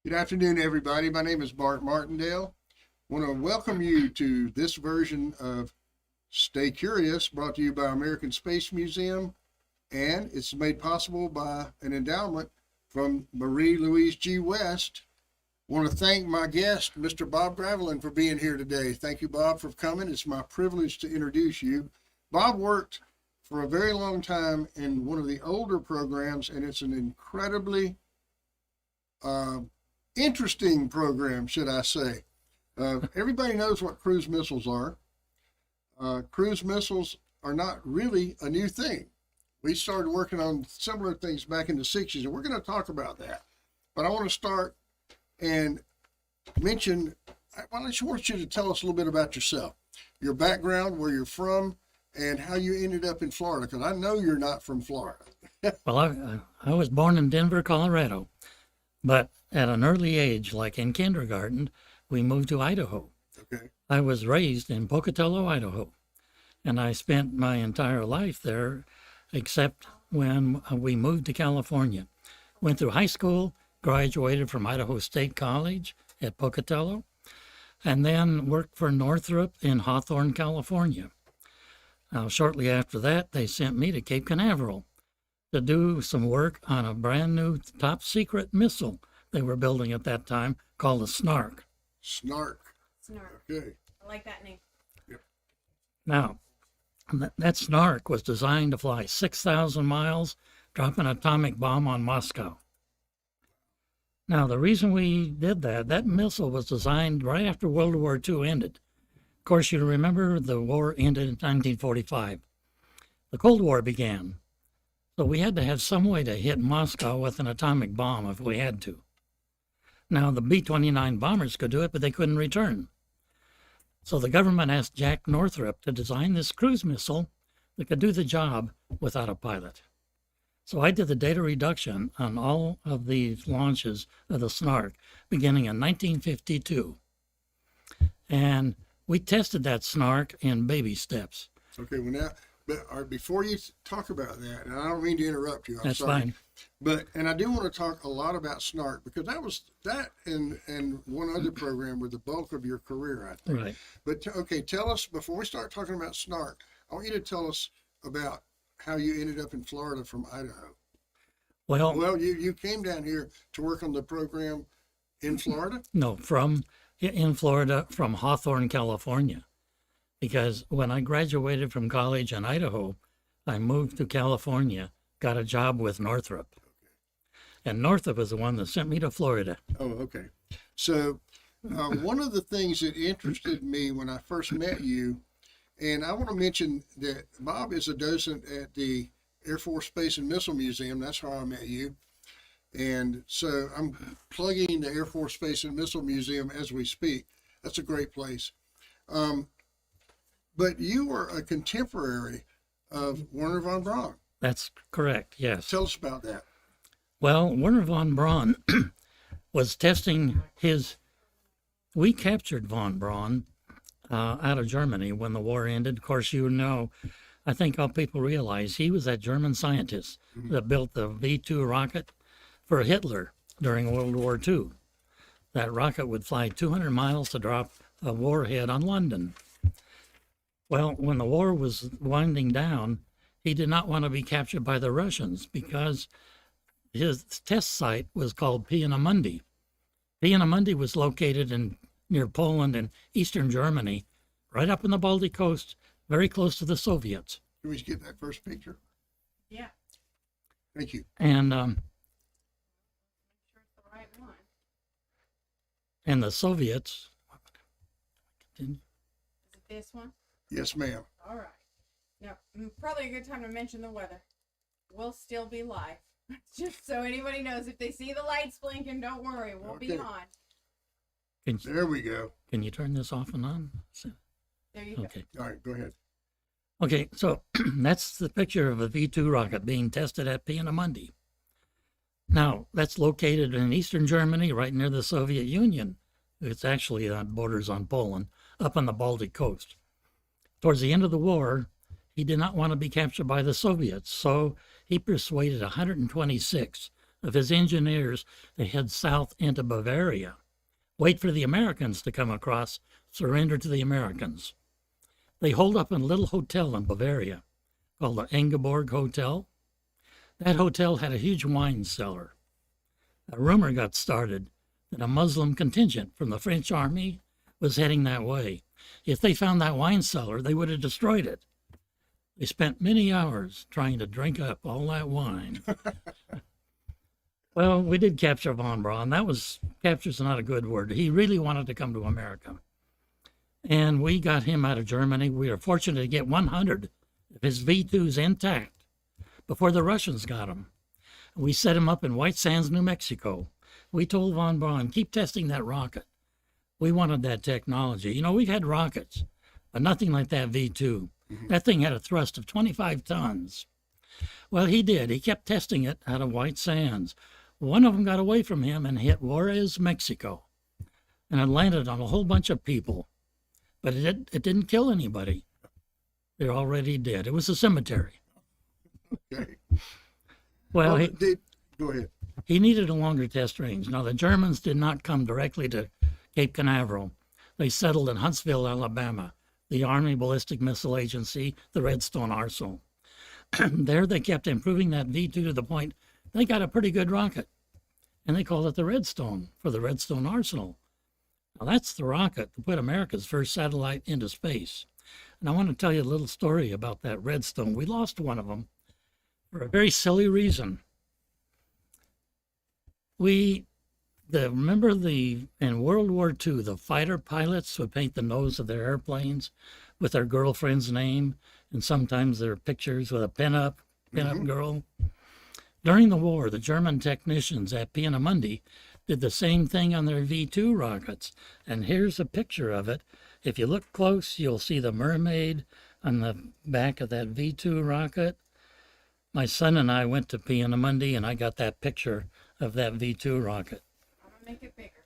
Good afternoon, everybody. My name is Bart Martindale. I want to welcome you to this version of Stay Curious, brought to you by American Space Museum, and it's made possible by an endowment from Marie Louise G. West. I want to thank my guest, Mr. Bob Graveline, for being here today. Thank you, Bob, for coming. It's my privilege to introduce you. Bob worked for a very long time in one of the older programs, and it's an incredibly interesting program, should I say. Everybody knows what cruise missiles are. Cruise missiles are not really a new thing. We started working on similar things back in the 60s, and we're going to talk about that. But I want to start and mention, I just want you to tell us a little bit about yourself, your background, where you're from, and how you ended up in Florida, because I know you're not from Florida. Well, I was born in Denver, Colorado, but at an early age, like in kindergarten, we moved to Idaho. Okay. I was raised in Pocatello, Idaho, and I spent my entire life there, except when we moved to California. Went through high school, graduated from Idaho State College at Pocatello, and then worked for Northrop in Hawthorne, California. Now, shortly after that, they sent me to Cape Canaveral to do some work on a brand new top secret missile they were building at that time called a Snark. Snark. Snark. Okay. I like that name. Now, that Snark was designed to fly 6,000 miles, drop an atomic bomb on Moscow. Now, the reason we did that missile was designed right after World War II ended. Of course, you remember the war ended in 1945. The Cold War began. So we had to have some way to hit Moscow with an atomic bomb if we had to. Now, the B-29 bombers could do it, but they couldn't return. So the government asked Jack Northrop to design this cruise missile that could do the job without a pilot. So I did the data reduction on all of these launches of the Snark beginning in 1952. And we tested that Snark in baby steps. Okay, well now, but before you talk about that, and I don't mean to interrupt you, I'm That's sorry. fine. But, and I do want to talk a lot about Snark, because that and one other program were the bulk of your career, I think. Right. But, okay, tell us, before we start talking about Snark, I want you to tell us about how you ended up in Florida from Idaho. Well, you came down here to work on the program in Florida? No, in Florida, from Hawthorne, California. Because when I graduated from college in Idaho, I moved to California, got a job with Northrop. And Northrop was the one that sent me to Florida. Oh, okay. So one of the things that interested me when I first met you, and I want to mention that Bob is a docent at the Air Force Space and Missile Museum. That's how I met you. And so I'm plugging the Air Force Space and Missile Museum as we speak. That's a great place. But you were a contemporary of Werner von Braun. That's correct, yes. Tell us about that. Well, Werner von Braun was testing we captured von Braun out of Germany when the war ended. Of course, I think all people realize he was that German scientist that built the V-2 rocket for Hitler during World War II. That rocket would fly 200 miles to drop a warhead on London. Well, when the war was winding down, he did not want to be captured by the Russians because his test site was called Peenemünde. Peenemünde was located near Poland and eastern Germany, right up in the Baltic coast, very close to the Soviets. Can we get that first picture? Yeah. Thank you. And Make sure it's the right one. and the Soviets. Is it this one? Yes, ma'am. All right. Now, probably a good time to mention the weather. We'll still be live. Just so anybody knows, if they see the lights blinking, don't worry. We'll be Okay. on. There we go. Can you turn this off and on? There you go. Okay. All right, go ahead. Okay, so that's the picture of a V-2 rocket being tested at Peenemünde. Now, that's located in eastern Germany, right near the Soviet Union. It's actually borders on Poland, up on the Baltic coast. Towards the end of the war, he did not want to be captured by the Soviets, so he persuaded 126 of his engineers to head south into Bavaria, wait for the Americans to come across, surrender to the Americans. They holed up in a little hotel in Bavaria called the Ingeborg Hotel. That hotel had a huge wine cellar. A rumor got started that a Muslim contingent from the French army was heading that way. If they found that wine cellar, they would have destroyed it. They spent many hours trying to drink up all that wine. Well, we did capture von Braun. Capture's not a good word. He really wanted to come to America. And we got him out of Germany. We were fortunate to get 100 of his V-2s intact before the Russians got him. We set him up in White Sands, New Mexico. We told von Braun, keep testing that rocket. We wanted that technology. You know, we've had rockets, but nothing like that V-2. That thing had a thrust of 25 tons. Well, he did. He kept testing it out of White Sands. One of them got away from him and hit Juarez, Mexico. And it landed on a whole bunch of people. But it didn't kill anybody. They're already dead. It was a cemetery. Okay. Well, go ahead. He needed a longer test range. Now, the Germans did not come directly to Cape Canaveral. They settled in Huntsville, Alabama, the Army Ballistic Missile Agency, the Redstone Arsenal. There they kept improving that V-2 to the point they got a pretty good rocket. And they called it the Redstone for the Redstone Arsenal. Now, that's the rocket that put America's first satellite into space. And I want to tell you a little story about that Redstone. We lost one of them for a very silly reason. Remember in World War II, the fighter pilots would paint the nose of their airplanes with their girlfriend's name, and sometimes their pictures with a pin-up girl. During the war, the German technicians at Peenemünde did the same thing on their V-2 rockets. And here's a picture of it. If you look close, you'll see the mermaid on the back of that V-2 rocket. My son and I went to Peenemünde, and I got that picture of that V-2 rocket. I'm going to make it bigger.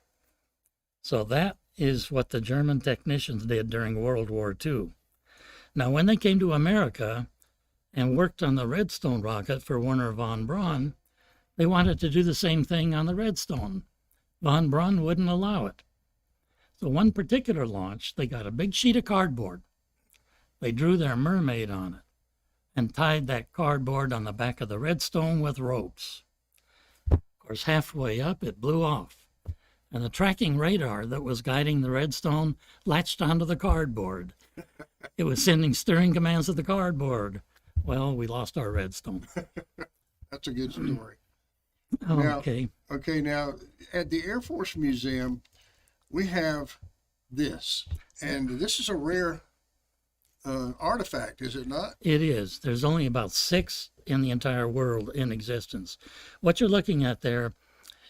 So that is what the German technicians did during World War II. Now, when they came to America and worked on the Redstone rocket for Werner von Braun, they wanted to do the same thing on the Redstone. Von Braun wouldn't allow it. So one particular launch, they got a big sheet of cardboard. They drew their mermaid on it and tied that cardboard on the back of the Redstone with ropes. Of course, halfway up, it blew off. And the tracking radar that was guiding the Redstone latched onto the cardboard. It was sending steering commands to the cardboard. Well, we lost our Redstone. That's a good story. Okay. Now, at the Air Force Museum, we have this. And this is a rare artifact, is it not? It is. There's only about 6 in the entire world in existence. What you're looking at there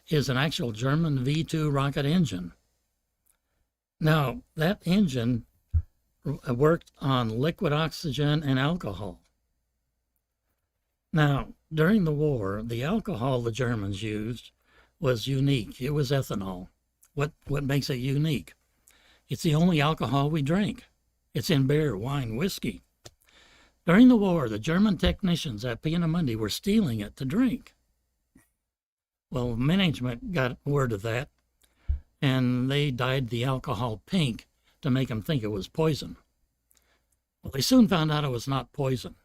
is an actual German V-2 rocket engine. Now, that engine worked on liquid oxygen and alcohol. Now, during the war, the alcohol the Germans used was unique. It was ethanol. What makes it unique? It's the only alcohol we drink. It's in beer, wine, whiskey. During the war, the German technicians at Peenemünde were stealing it to drink. Well, management got word of that, and they dyed the alcohol pink to make them think it was poison. Well, they soon found out it was not poison,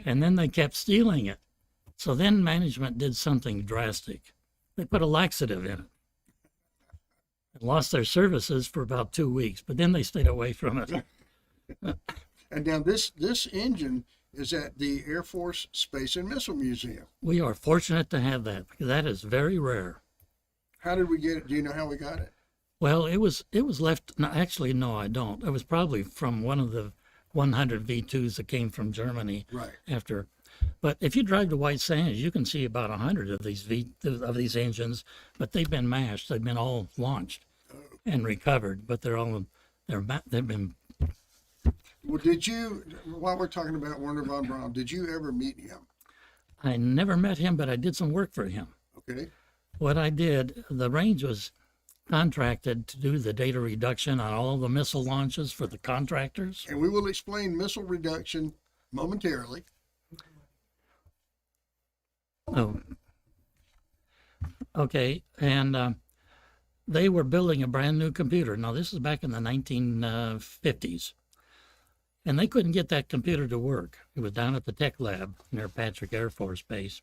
and then they kept stealing it. So then management did something drastic. They put a laxative in it and lost their services for about 2 weeks, but then they stayed away from it. And now this engine is at the Air Force Space and Missile Museum. We are fortunate to have that, because that is very rare. How did we get it? Do you know how we got it? Well, it was left. No, actually, no, I don't. It was probably from one of the 100 V-2s that came from Germany. Right. After. But if you drive to White Sands, you can see about 100 of these engines, but they've been mashed. They've been all launched and recovered, but they've been. Well, while we're talking about Werner von Braun, did you ever meet him? I never met him, but I did some work for him. Okay. What I did, the range was contracted to do the data reduction on all of the missile launches for the contractors. And we will explain missile reduction momentarily. Oh. Okay, and they were building a brand new computer. Now, this is back in the 1950s. And they couldn't get that computer to work. It was down at the tech lab near Patrick Air Force Base.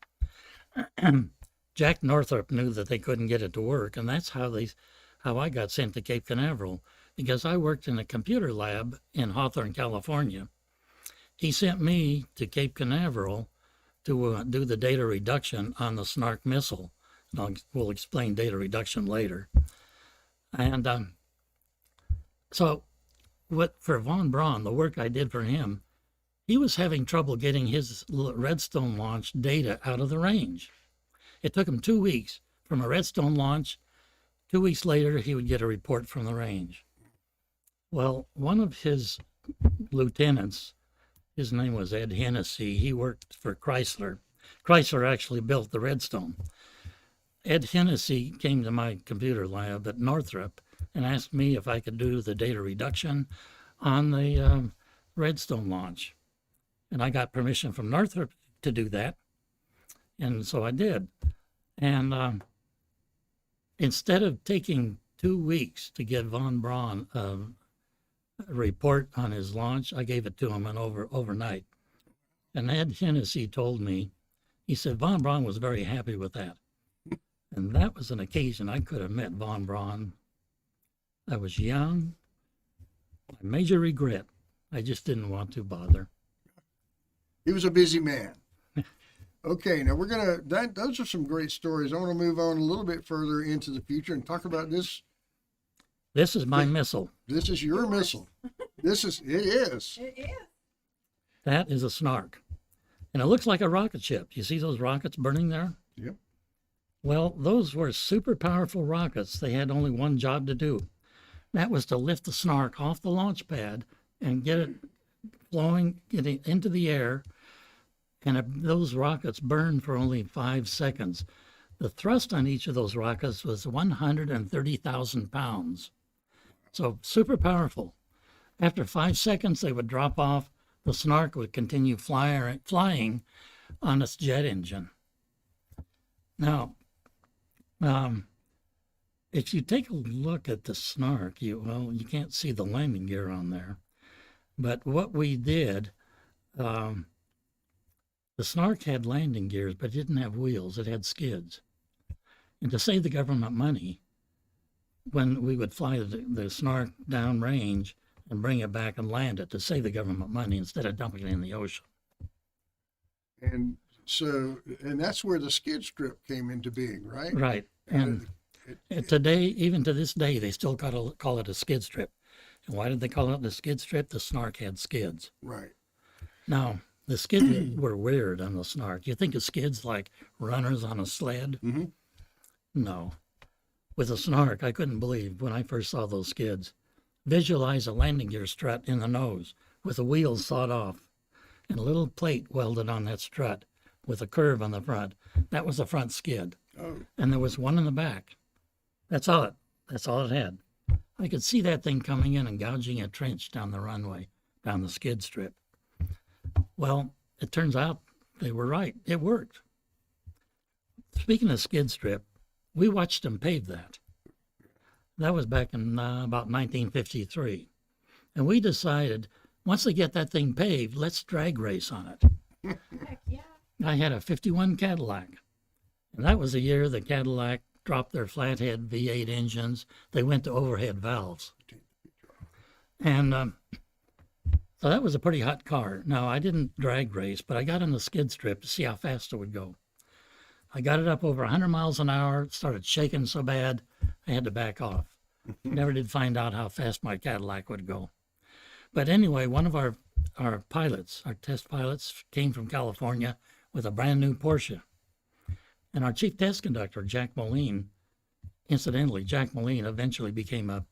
Jack Northrop knew that they couldn't get it to work, and that's how I got sent to Cape Canaveral, because I worked in a computer lab in Hawthorne, California. He sent me to Cape Canaveral to do the data reduction on the Snark missile. And we'll explain data reduction later. And so for von Braun, the work I did for him, he was having trouble getting his Redstone launch data out of the range. It took him 2 weeks from a Redstone launch. 2 weeks later, he would get a report from the range. Well, one of his lieutenants, his name was Ed Hennessy. He worked for Chrysler. Chrysler actually built the Redstone. Ed Hennessy came to my computer lab at Northrop and asked me if I could do the data reduction on the Redstone launch. And I got permission from Northrop to do that. And so I did. And instead of taking 2 weeks to get von Braun a report on his launch, I gave it to him overnight. And Ed Hennessy told me, he said, von Braun was very happy with that. And that was an occasion I could have met von Braun. I was young. My major regret, I just didn't want to bother. He was a busy man. Okay, now those are some great stories. I want to move on a little bit further into the future and talk about this. This is my missile. This is your missile. It is. It is. That is a Snark. And it looks like a rocket ship. You see those rockets burning there? Yep. Well, those were super powerful rockets. They had only one job to do. That was to lift the Snark off the launch pad and get it flowing, getting into the air. And those rockets burned for only 5 seconds. The thrust on each of those rockets was 130,000 pounds. So super powerful. After 5 seconds, they would drop off. The Snark would continue flying on its jet engine. Now, if you take a look at the Snark, you can't see the landing gear on there. But what we did, the Snark had landing gears, but it didn't have wheels. It had skids. And to save the government money, when we would fly the Snark downrange and bring it back and land it to save the government money instead of dumping it in the ocean. And that's where the skid strip came into being, right? Right. And today, even to this day, they still call it a skid strip. And why did they call it the skid strip? The Snark had skids. Right. Now, the skids were weird on the Snark. You think of skids like runners on a sled? Mm-hmm. No. With a Snark, I couldn't believe when I first saw those skids. Visualize a landing gear strut in the nose with the wheels sawed off and a little plate welded on that strut with a curve on the front. That was the front skid. Oh. And there was one in the back. That's all it had. I could see that thing coming in and gouging a trench down the runway, down the skid strip. Well, it turns out they were right. It worked. Speaking of skid strip, we watched them pave that. That was back in about 1953. And we decided, once they get that thing paved, let's drag race on it. Heck yeah. I had a 51 Cadillac. And that was the year the Cadillac dropped their flathead V8 engines. They went to overhead valves. And so that was a pretty hot car. Now, I didn't drag race, but I got on the skid strip to see how fast it would go. I got it up over 100 miles an hour, started shaking so bad, I had to back off. Never did find out how fast my Cadillac would go. But anyway, one of our pilots, our test pilots, came from California with a brand new Porsche. And our chief test conductor, Jack Moline, incidentally, Jack Moline eventually became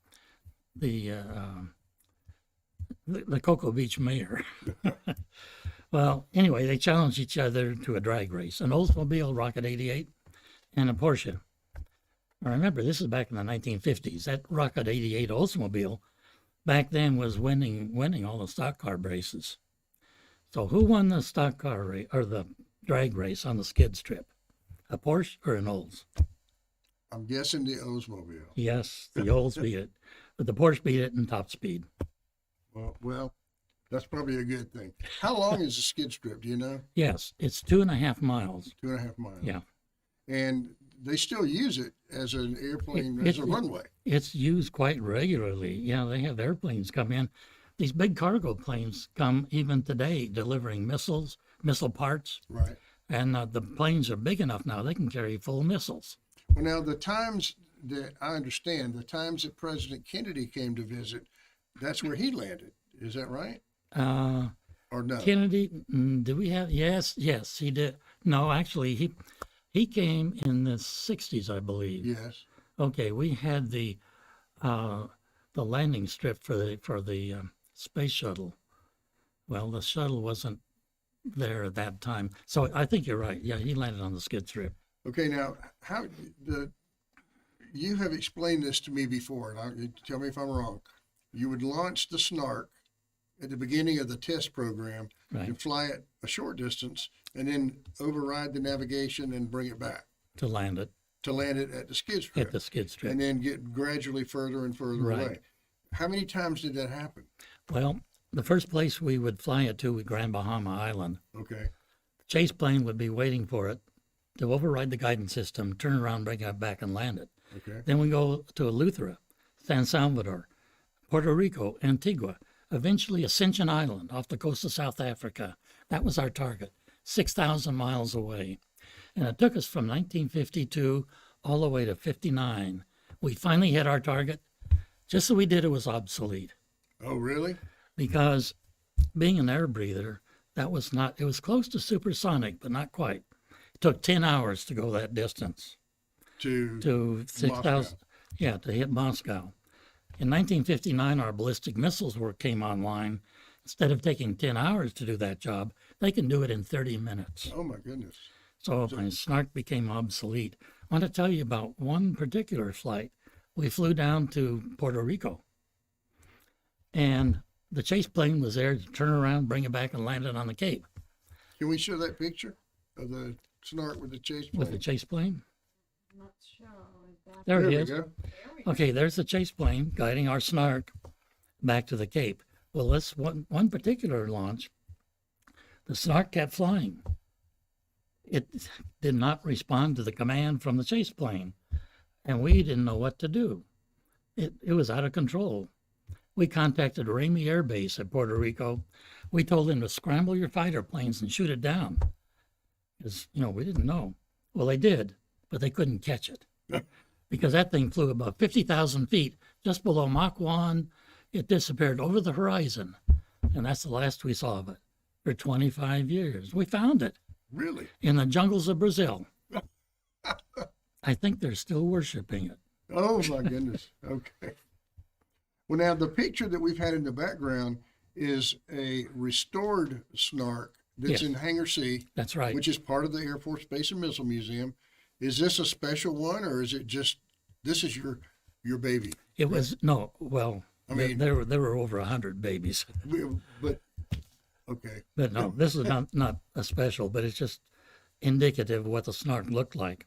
the Cocoa Beach mayor. Well, anyway, they challenged each other to a drag race, an Oldsmobile Rocket 88 and a Porsche. Now remember, this is back in the 1950s. That Rocket 88 Oldsmobile back then was winning all the stock car races. So who won the stock car race or the drag race on the skid strip? A Porsche or an Olds? I'm guessing the Oldsmobile. Yes, the Olds beat it, but the Porsche beat it in top speed. Well, that's probably a good thing. How long is the skid strip? Do you know? Yes, it's 2.5 miles. 2.5 miles. Yeah. And they still use it as an airplane, as a runway. It's used quite regularly. Yeah, they have airplanes come in. These big cargo planes come even today delivering missiles, missile parts. Right. And the planes are big enough now, they can carry full missiles. Well, now, the times that I understand, the times that President Kennedy came to visit, that's where he landed. Is that right? Or no? Kennedy, did we have? Yes, he did. No, actually, he came in the 60s, I believe. Yes. Okay, we had the landing strip for the space shuttle. Well, the shuttle wasn't there at that time, so I think you're right. Yeah, he landed on the skid strip. Okay, now, you have explained this to me before, and tell me if I'm wrong. You would launch the Snark at the beginning of the test program Right. and fly it a short distance and then override the navigation and bring it back To land it at the skid strip. at the skid strip. And then get gradually further and further Right. away. How many times did that happen? Well, the first place we would fly it to was Grand Bahama Island. Okay. The chase plane would be waiting for it to override the guidance system, turn around, bring it back, and land it. Okay. Then we go to Eleuthera, San Salvador, Puerto Rico, Antigua, eventually Ascension Island off the coast of South Africa. That was our target, 6,000 miles away. And it took us from 1952 all the way to 59. We finally hit our target. Just as we did, it was obsolete Oh, really? because being an air breather, it was close to supersonic, but not quite. It took 10 hours to go that distance to 6,000. Yeah, to hit Moscow. In 1959, our ballistic missiles came online. Instead of taking 10 hours to do that job, they can do it in 30 minutes. Oh, my goodness. So my Snark became obsolete. I want to tell you about one particular flight. We flew down to Puerto Rico, and the chase plane was there to turn around, bring it back, and land it on the Cape. Can we show that picture of the Snark with the chase plane? With the chase plane? I'm not sure. That... There it we is. go. There we go. Okay, there's the chase plane guiding our Snark back to the Cape. Well, this one particular launch, the Snark kept flying. It did not respond to the command from the chase plane, and we didn't know what to do. It was out of control. We contacted Ramey Air Base at Puerto Rico. We told them to scramble your fighter planes and shoot it down, because we didn't know. Well, they did, but they couldn't catch it because that thing flew about 50,000 feet just below Mach 1. It disappeared over the horizon, and that's the last we saw of it for 25 years. We found it Really? in the jungles of Brazil. I think they're still worshiping it. Oh, my goodness. Okay. Well, now, the picture that we've had in the background is a restored Snark that's Yes. in Hangar C, That's right. which is part of the Air Force Space and Missile Museum. Is this a special one, or is it just, this is your baby? It was no. Well, I mean- there were over 100 babies, But, okay. but no, this is not a special. But it's just indicative of what the Snark looked like.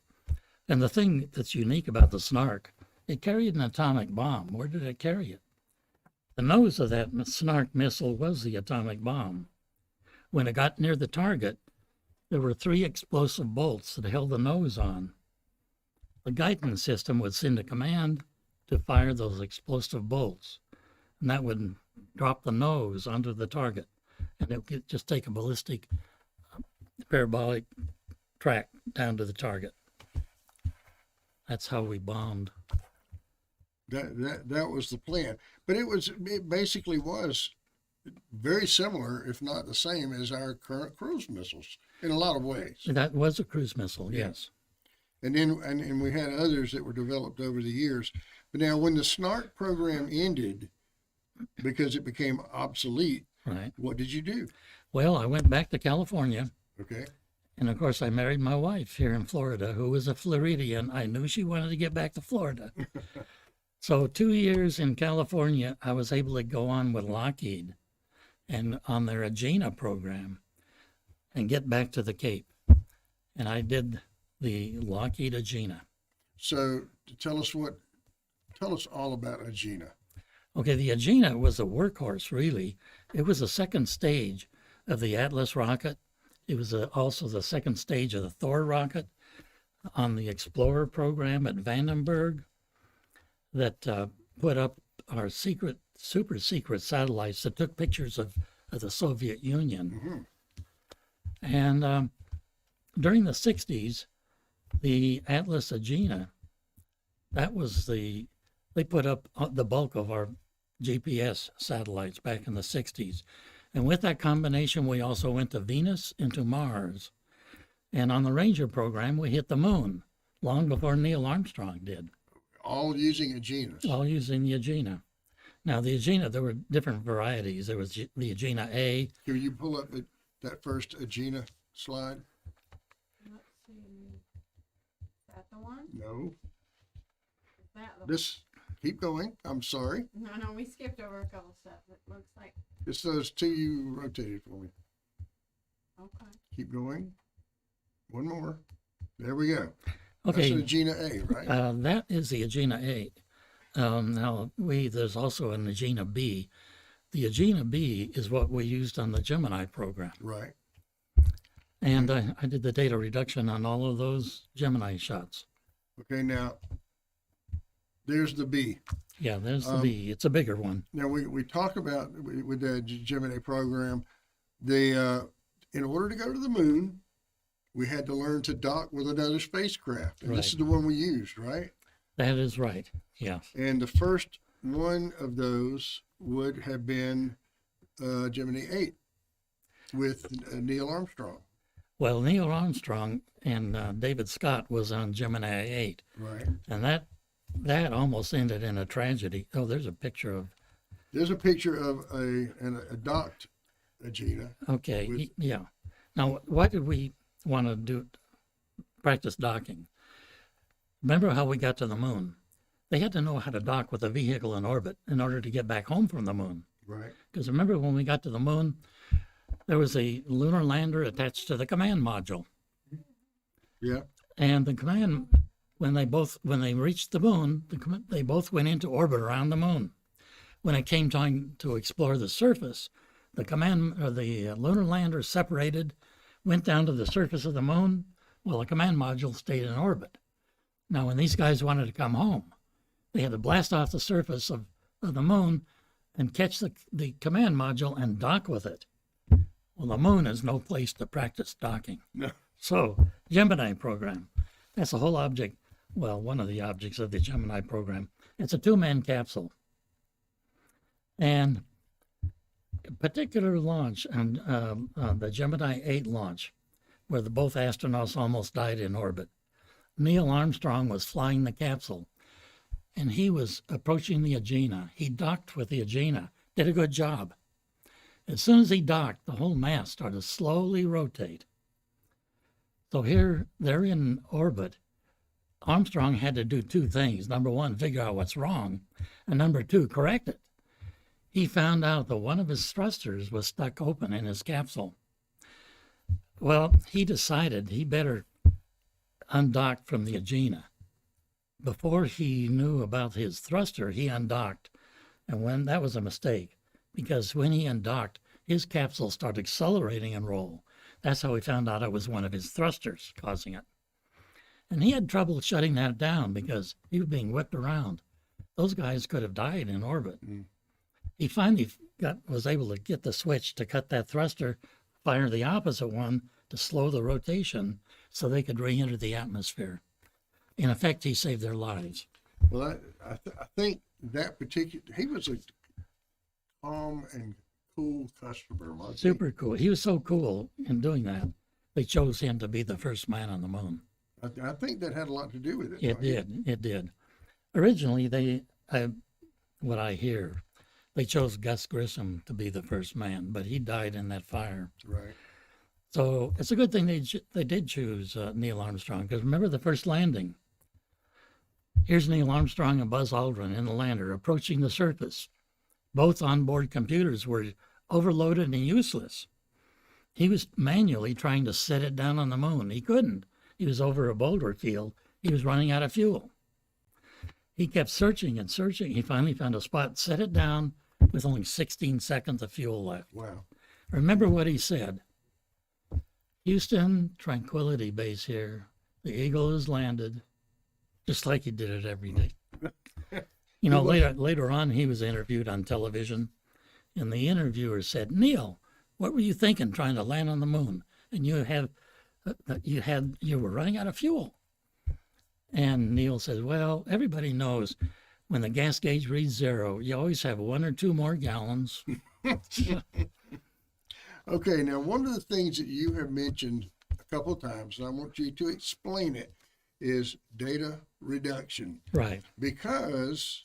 And the thing that's unique about the Snark, it carried an atomic bomb. Where did it carry it? The nose of that Snark missile was the atomic bomb. When it got near the target, there were 3 explosive bolts that held the nose on. The guidance system would send a command to fire those explosive bolts, and that would drop the nose onto the target, and it would just take a ballistic parabolic track down to the target. That's how we bombed. That was the plan. But it basically was very similar, if not the same, as our current cruise missiles in a lot of ways. That was a cruise missile, Yeah. yes. And then and we had others that were developed over the years. But now when the Snark program ended, because it became obsolete, Right. what did you do? Well, I went back to California, Okay. and of course I married my wife here in Florida, who was a Floridian. I knew she wanted to get back to Florida. So 2 years in California, I was able to go on with Lockheed and on their Agena program and get back to the Cape. And I did the Lockheed Agena. So tell us all about Agena. Okay, the Agena was a workhorse, really. It was the second stage of the Atlas rocket. It was also the second stage of the Thor rocket on the Explorer program at Vandenberg that put up our super secret satellites that took pictures of the Soviet Union. Mm-hmm. And during the 60s, the Atlas Agena, they put up the bulk of our GPS satellites back in the 60s. And with that combination, we also went to Venus and to Mars. And on the Ranger program, we hit the moon long before Neil Armstrong did. All using Agenas. All using the Agena. Now, the Agena, there were different varieties. There was the Agena A. Can you pull up that first Agena slide? Let's see. Is that the one? No. Is that the Keep going. I'm sorry. No, we skipped over a couple steps. It looks like. It's those two you rotated for me. Okay. Keep going. One more. There we go. Okay. That's an Agena A, right? That is the Agena A. Now, there's also an Agena B. The Agena B is what we used on the Gemini program. Right. And I did the data reduction on all of those Gemini shots. Okay, now, there's the B. Yeah, there's the B. It's a bigger one. Now, we talk about, with the Gemini program, in order to go to the moon, we had to learn to dock with another spacecraft. And this Right. is the one we used, right? That is right. Yeah. And the first one of those would have been Gemini 8 with Neil Armstrong. Well, Neil Armstrong and David Scott was on Gemini 8. Right. And that almost ended in a tragedy. Oh, there's a picture of. There's a picture of a docked Agena. Okay. With- Yeah. Now, why did we want to practice docking? Remember how we got to the moon? They had to know how to dock with a vehicle in orbit in order to get back home from the moon. Right. Because remember when we got to the moon, there was a lunar lander attached to the command module. Yeah. And the command, when they reached the moon, they both went into orbit around the moon. When it came time to explore the surface, the lunar lander separated, went down to the surface of the moon, while the command module stayed in orbit. Now, when these guys wanted to come home, they had to blast off the surface of the moon and catch the command module and dock with it. Well, the moon is no place to practice docking. No. So, Gemini program, that's the whole object, well, one of the objects of the Gemini program. It's a two-man capsule. And a particular launch, and the Gemini 8 launch, where both astronauts almost died in orbit, Neil Armstrong was flying the capsule, and he was approaching the Agena. He docked with the Agena, did a good job. As soon as he docked, the whole mass started to slowly rotate. So here, they're in orbit. Armstrong had to do two things. Number one, figure out what's wrong, and number two, correct it. He found out that one of his thrusters was stuck open in his capsule. Well, he decided he better undock from the Agena. Before he knew about his thruster, he undocked. And that was a mistake, because when he undocked, his capsule started accelerating and roll. That's how he found out it was one of his thrusters causing it. And he had trouble shutting that down because he was being whipped around. Those guys could have died in orbit. Mm. He finally was able to get the switch to cut that thruster, fire the opposite one to slow the rotation so they could re-enter the atmosphere. In effect, he saved their lives. Well, I think that he was a calm and cool customer. Wasn't he? Super cool. He was so cool in doing that. They chose him to be the first man on the moon. I think that had a lot to do with it. It right? did. It did. Originally, what I hear, they chose Gus Grissom to be the first man, but he died in that fire. Right. So it's a good thing they did choose Neil Armstrong, because remember the first landing. Here's Neil Armstrong and Buzz Aldrin in the lander approaching the surface. Both onboard computers were overloaded and useless. He was manually trying to set it down on the moon. He couldn't. He was over a boulder field. He was running out of fuel. He kept searching and searching. He finally found a spot, set it down with only 16 seconds of fuel left. Wow. Remember what he said. Houston, Tranquility Base here. The Eagle has landed, just like he did it every day. You know, later on, he was interviewed on television, and the interviewer said, "Neil, what were you thinking trying to land on the moon? And you were running out of fuel." And Neil says, "Well, everybody knows when the gas gauge reads 0, you always have 1 or 2 more gallons." Okay, now one of the things that you have mentioned a couple of times, and I want you to explain it, is data reduction. Right. Because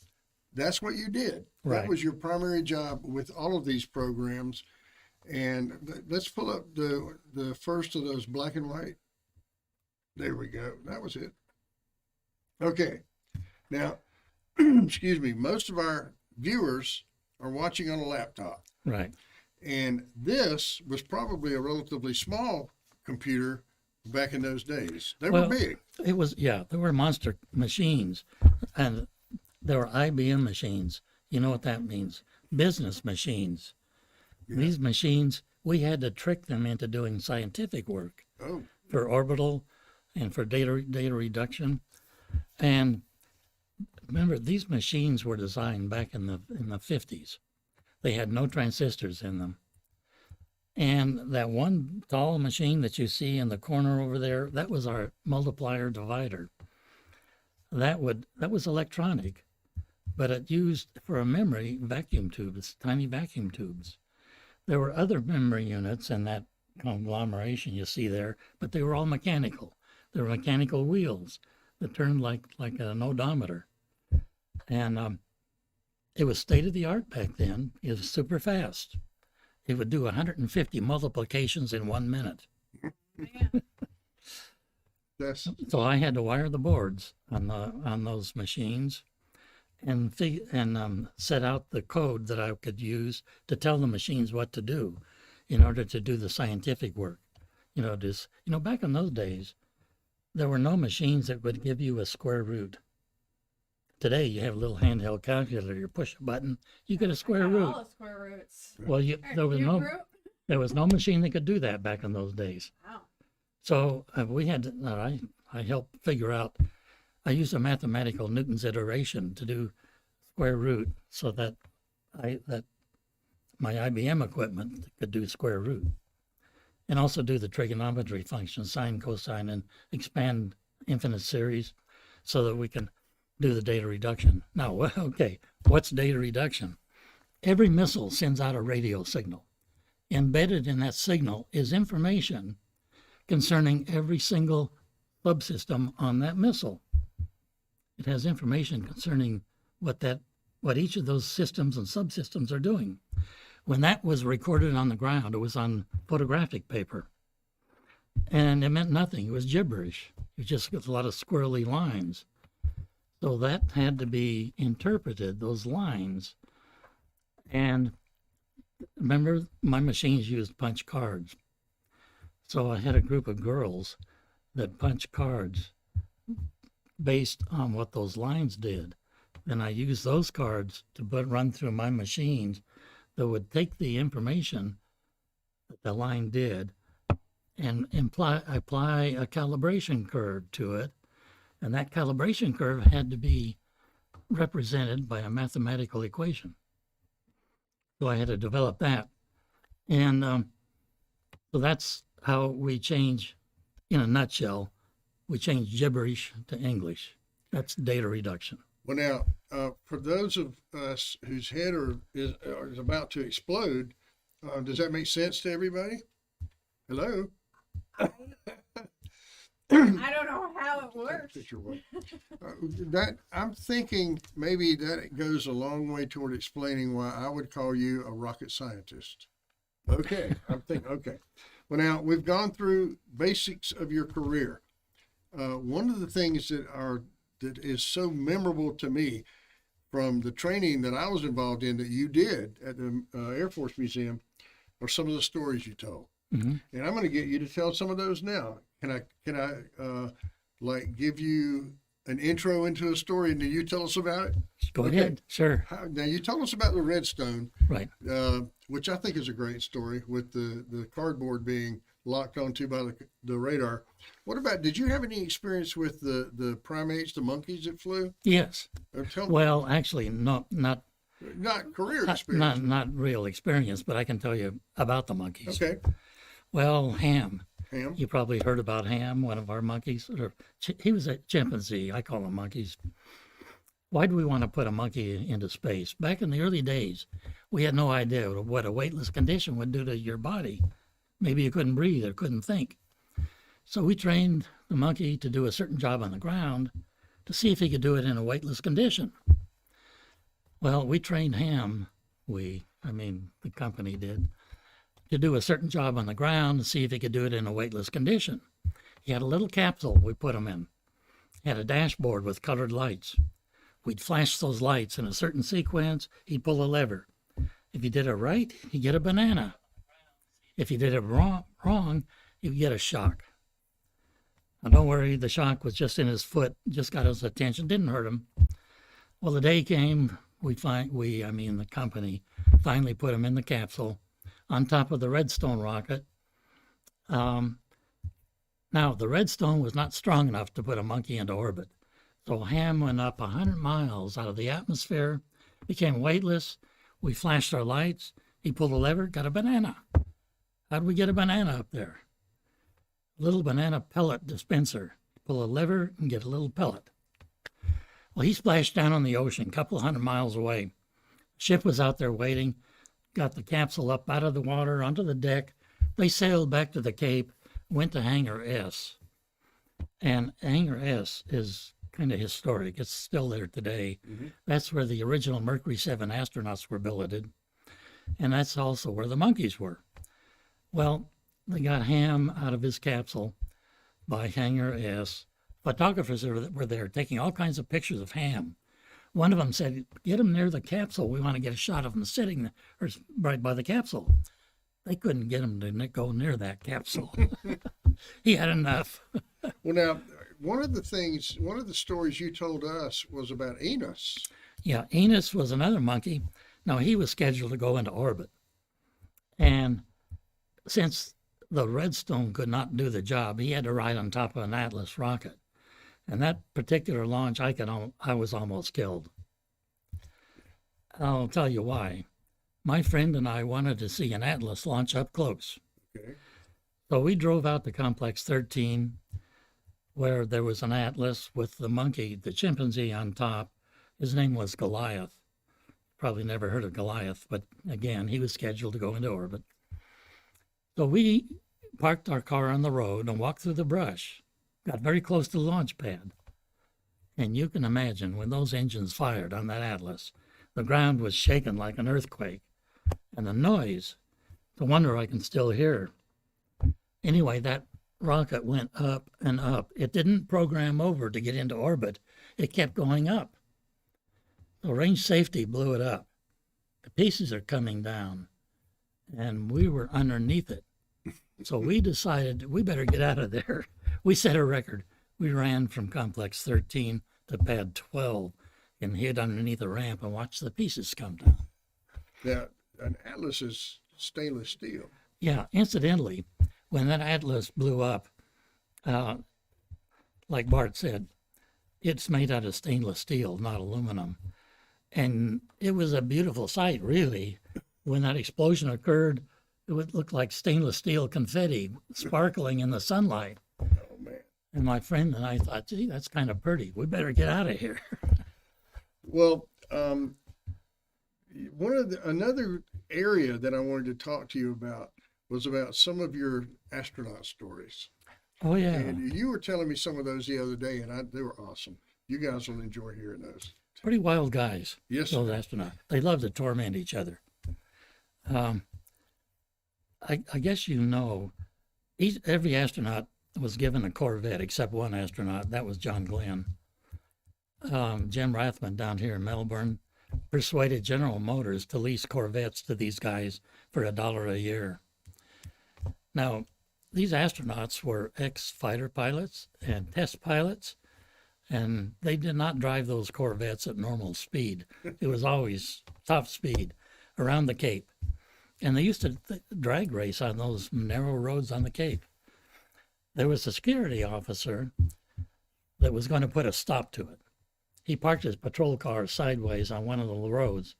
that's what you did. Right. That was your primary job with all of these programs. And let's pull up the first of those black and white. There we go. That was it. Okay. Now, excuse me, most of our viewers are watching on a laptop. Right. And this was probably a relatively small computer back in those days. They were big. It was, yeah, there were monster machines, and there were IBM machines. You know what that means? Business machines. Yeah. These machines, we had to trick them into doing scientific work for orbital and for data reduction. And remember, these machines were designed back in the 50s. They had no transistors in them. And that one tall machine that you see in the corner over there, that was our multiplier divider. That was electronic, but it used for a memory vacuum tubes, tiny vacuum tubes. There were other memory units in that conglomeration you see there, but they were all mechanical. They were mechanical wheels that turned like an odometer. And it was state-of-the-art back then. It was super fast. It would do 150 multiplications in 1 minute. So I had to wire the boards on those machines and set out the code that I could use to tell the machines what to do in order to do the scientific work. Back in those days, there were no machines that would give you a square root. Today, you have a little handheld calculator. You push a button, you get a square root. All the square roots. Well, there was no machine that could do that back in those days. Wow. So I helped figure out. I used a mathematical Newton's iteration to do square root, so that my IBM equipment could do square root, and also do the trigonometry functions, sine, cosine, and expand infinite series, so that we can do the data reduction. Now, okay, what's data reduction? Every missile sends out a radio signal. Embedded in that signal is information concerning every single subsystem on that missile. It has information concerning what each of those systems and subsystems are doing. When that was recorded on the ground, it was on photographic paper. And it meant nothing. It was gibberish. It just got a lot of squirrely lines. So that had to be interpreted, those lines. And remember, my machines used punch cards. So I had a group of girls that punched cards based on what those lines did. And I used those cards to run through my machines that would take the information that the line did and apply a calibration curve to it. And that calibration curve had to be represented by a mathematical equation. So I had to develop that. And so that's how we change, in a nutshell, we change gibberish to English. That's data reduction. Well, now, for those of us whose head is about to explode, does that make sense to everybody? Hello? I don't know how it works. I'm thinking maybe that goes a long way toward explaining why I would call you a rocket scientist. Okay, I'm thinking, okay. Well, now, we've gone through basics of your career. One of the things that is so memorable to me from the training that I was involved in that you did at the Air Force Museum are some of the stories you told. Mm-hmm. And I'm going to get you to tell some of those now. Can I give you an intro into a story, and do you tell us about it? Go Okay. ahead. Sure. Now, you told us about the Redstone, Right. which I think is a great story, with the cardboard being locked onto by the radar. What about, did you have any experience with the primates, the monkeys that flew? Yes. Tell Well, actually, not not career experience. not real experience, but I can tell you about the monkeys. Okay. Well, Ham. Ham. You probably heard about Ham, one of our monkeys. He was a chimpanzee. I call them monkeys. Why do we want to put a monkey into space? Back in the early days, we had no idea what a weightless condition would do to your body. Maybe you couldn't breathe or couldn't think. So we trained the monkey to do a certain job on the ground to see if he could do it in a weightless condition. Well, we trained Ham, the company did, to do a certain job on the ground to see if he could do it in a weightless condition. He had a little capsule we put him in. He had a dashboard with colored lights. We'd flash those lights in a certain sequence. He'd pull a lever. If he did it right, he'd get a banana. If he did it wrong, he'd get a shock. Now, don't worry, the shock was just in his foot, just got his attention, didn't hurt him. Well, the day came, the company finally put him in the capsule on top of the Redstone rocket. Now, the Redstone was not strong enough to put a monkey into orbit. So Ham went up 100 miles out of the atmosphere, became weightless. We flashed our lights. He pulled a lever, got a banana. How'd we get a banana up there? A little banana pellet dispenser. Pull a lever and get a little pellet. Well, he splashed down on the ocean, a couple hundred miles away. Ship was out there waiting, got the capsule up out of the water onto the deck. They sailed back to the Cape, went to Hangar S. And Hangar S is kind of historic. It's still there today. Mm-hmm. That's where the original Mercury 7 astronauts were billeted. And that's also where the monkeys were. Well, they got Ham out of his capsule by Hangar S. Photographers were there taking all kinds of pictures of Ham. One of them said, get him near the capsule. We want to get a shot of him sitting there, right by the capsule. They couldn't get him to go near that capsule. He had enough. Well, now, one of the stories you told us was about Enos. Yeah, Enos was another monkey. Now, he was scheduled to go into orbit. And since the Redstone could not do the job, he had to ride on top of an Atlas rocket. And that particular launch, I was almost killed. I'll tell you why. My friend and I wanted to see an Atlas launch up close. Okay. So we drove out to Complex 13, where there was an Atlas with the monkey, the chimpanzee on top. His name was Goliath. Probably never heard of Goliath, but again, he was scheduled to go into orbit. So we parked our car on the road and walked through the brush, got very close to the launch pad. And you can imagine when those engines fired on that Atlas, the ground was shaken like an earthquake. And the noise, the wonder I can still hear. Anyway, that rocket went up and up. It didn't program over to get into orbit. It kept going up. The range safety blew it up. The pieces are coming down. And we were underneath it. So we decided we better get out of there. We set a record. We ran from Complex 13 to Pad 12 and hid underneath a ramp and watched the pieces come down. Now, an Atlas is stainless steel. Yeah, incidentally, when that Atlas blew up, like Bart said, it's made out of stainless steel, not aluminum. And it was a beautiful sight, really. When that explosion occurred, it would look like stainless steel confetti sparkling in the sunlight. Oh, man. And my friend and I thought, gee, that's kind of pretty. We better get out of here. Well, another area that I wanted to talk to you about was about some of your astronaut stories. Oh, yeah. And you were telling me some of those the other day, and they were awesome. You guys will enjoy hearing those. Pretty wild guys, Yes, those sir. astronauts. They love to torment each other. I guess you know, every astronaut was given a Corvette except one astronaut. That was John Glenn. Jim Rathman down here in Melbourne persuaded General Motors to lease Corvettes to these guys for $1 a year. Now, these astronauts were ex-fighter pilots and test pilots And they did not drive those Corvettes at normal speed. It was always top speed around the Cape. And they used to drag race on those narrow roads on the Cape. There was a security officer that was going to put a stop to it. He parked his patrol car sideways on one of the roads.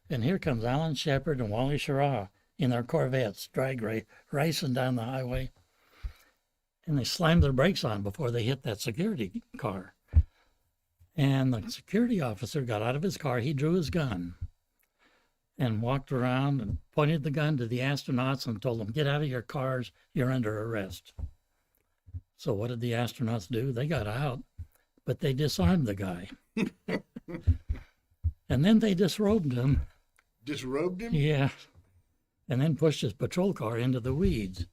And here comes Alan Shepard and Wally Schirra in their Corvettes, racing down the highway. And they slammed their brakes on before they hit that security car. And the security officer got out of his car. He drew his gun and walked around and pointed the gun to the astronauts and told them, "Get out of your cars. You're under arrest." So what did the astronauts do? They got out, but they disarmed the guy. And then they disrobed him. Disrobed him? Yeah. And then pushed his patrol car into the weeds.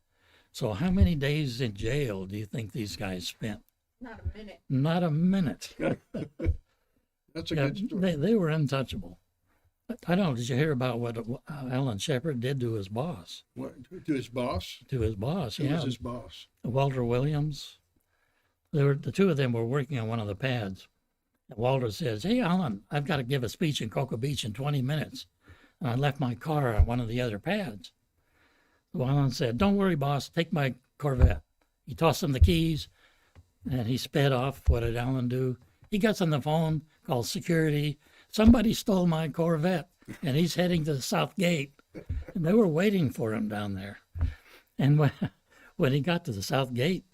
So how many days in jail do you think these guys spent? Not a minute. Not a minute. That's a good story. They were untouchable. I don't know, did you hear about what Alan Shepard did to his boss? What, to his boss? To his boss, Who yeah. was his boss? Walter Williams. The two of them were working on one of the pads. And Walter says, "Hey, Alan, I've got to give a speech in Cocoa Beach in 20 minutes. And I left my car on one of the other pads." So Alan said, "Don't worry, boss, take my Corvette." He tossed him the keys, and he sped off. What did Alan do? He gets on the phone, calls security. "Somebody stole my Corvette, and he's heading to the South Gate." And they were waiting for him down there. And when he got to the South Gate,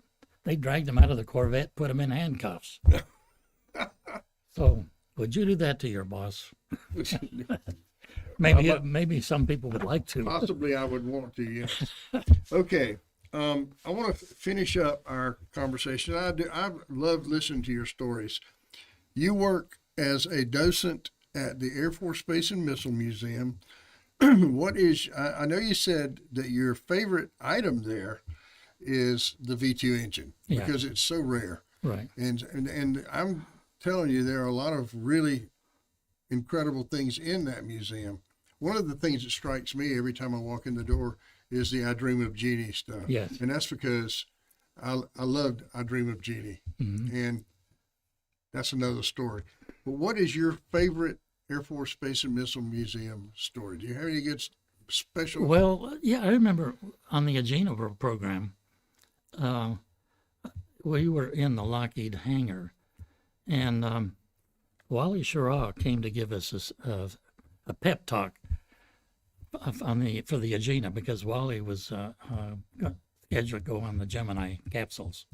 they dragged him out of the Corvette, put him in handcuffs. So, would you do that to your boss? Maybe some people would like to. Possibly I would want to, yes. Okay. I want to finish up our conversation. I love listening to your stories. You work as a docent at the Air Force Space and Missile Museum. What is, I know you said that your favorite item there is the V2 engine because it's so rare. Right. And I'm telling you, there are a lot of really incredible things in that museum. One of the things that strikes me every time I walk in the door is the I Dream of Jeannie stuff. Yes. And that's because I loved I Dream of Jeannie. Mm-hmm. And that's another story. But what is your favorite Air Force Space and Missile Museum story? Do you have any good special? Well, yeah, I remember on the Agena program, we were in the Lockheed hangar, and Wally Schirra came to give us a pep talk for the Agena, because Wally was scheduled to go on the Gemini capsules.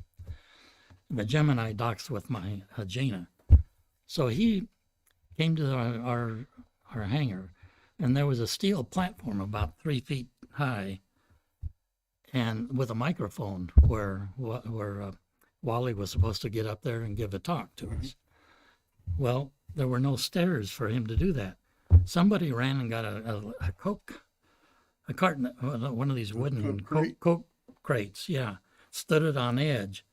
The Gemini docks with my Agena. So he came to our hangar, and there was a steel platform about 3 feet high, and with a microphone where Wally was supposed to get up there and give a talk to us. Well, there were no stairs for him to do that. Somebody ran and got a carton, one of these wooden Coke crates, stood it on edge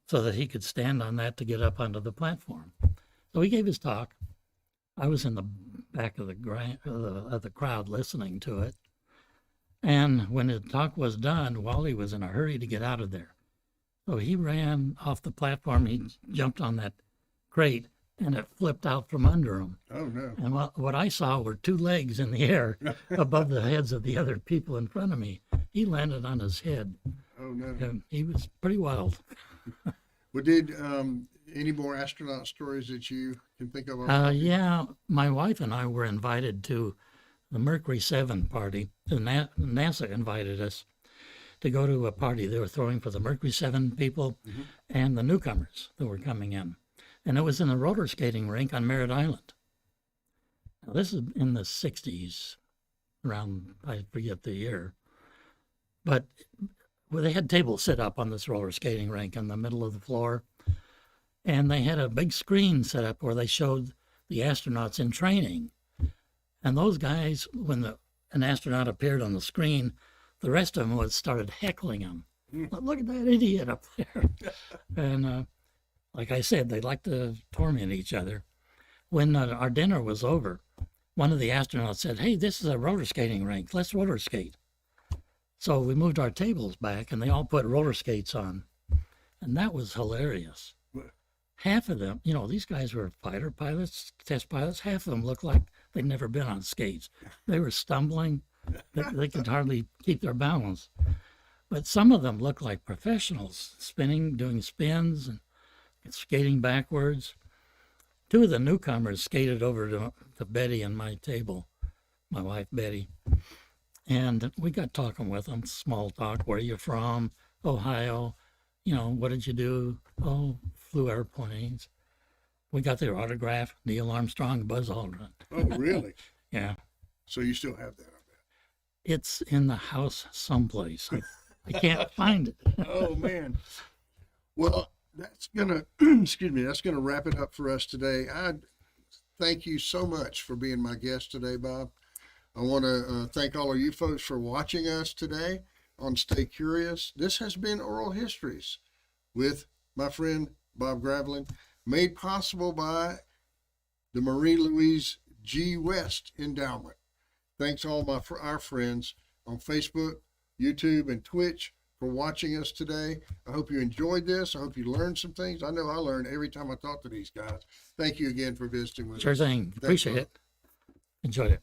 so that he could stand on that to get up onto the platform. So he gave his talk. I was in the back of the crowd listening to it. And when the talk was done, Wally was in a hurry to get out of there. So he ran off the platform. He jumped on that crate, and it flipped out from under him. Oh, no. And what I saw were two legs in the air above the heads of the other people in front of me. He landed on his head. Oh, no. And he was pretty wild. Well, did any more astronaut stories that you can think of? Yeah, my wife and I were invited to the Mercury 7 party. NASA invited us to go to a party they were throwing for the Mercury 7 people and the newcomers that were coming in. And it was in a roller skating rink on Merritt Island. Now, this is in the 60s, around, I forget the year. But they had tables set up on this roller skating rink in the middle of the floor. And they had a big screen set up where they showed the astronauts in training. And those guys, when an astronaut appeared on the screen, the rest of them started heckling him. Look at that idiot up there. And like I said, they like to torment each other. When our dinner was over, one of the astronauts said, "Hey, this is a roller skating rink. Let's roller skate." So we moved our tables back, and they all put roller skates on. And that was hilarious. half of them, you know, these guys were fighter pilots, test pilots. Half of them looked like they'd never been on skates. They were stumbling. They could hardly keep their balance. But some of them looked like professionals, spinning, doing spins and skating backwards. Two of the newcomers skated over to Betty and my table, my wife Betty. And we got talking with them, small talk. Where are you from? Ohio. You know, what did you do? Oh, flew airplanes. We got their autograph, Neil Armstrong, Buzz Aldrin. Oh, really? Yeah. So you still have that, I It's in the house someplace. I can't find it. bet. Oh, man. Well, that's gonna excuse me, that's gonna wrap it up for us today. I thank you so much for being my guest today, Bob. I want to thank all of you folks for watching us today on Stay Curious. This has been Oral Histories with my friend Bob Graveline, made possible by the Marie Louise G West Endowment. Thanks all our friends on Facebook, YouTube, and Twitch for watching us today. I hope you enjoyed this. I hope you learned some things. I know I learned every time I talk to these guys. Thank you again for visiting with Sure us. thing. Thanks, Appreciate Bob. it. Enjoyed it.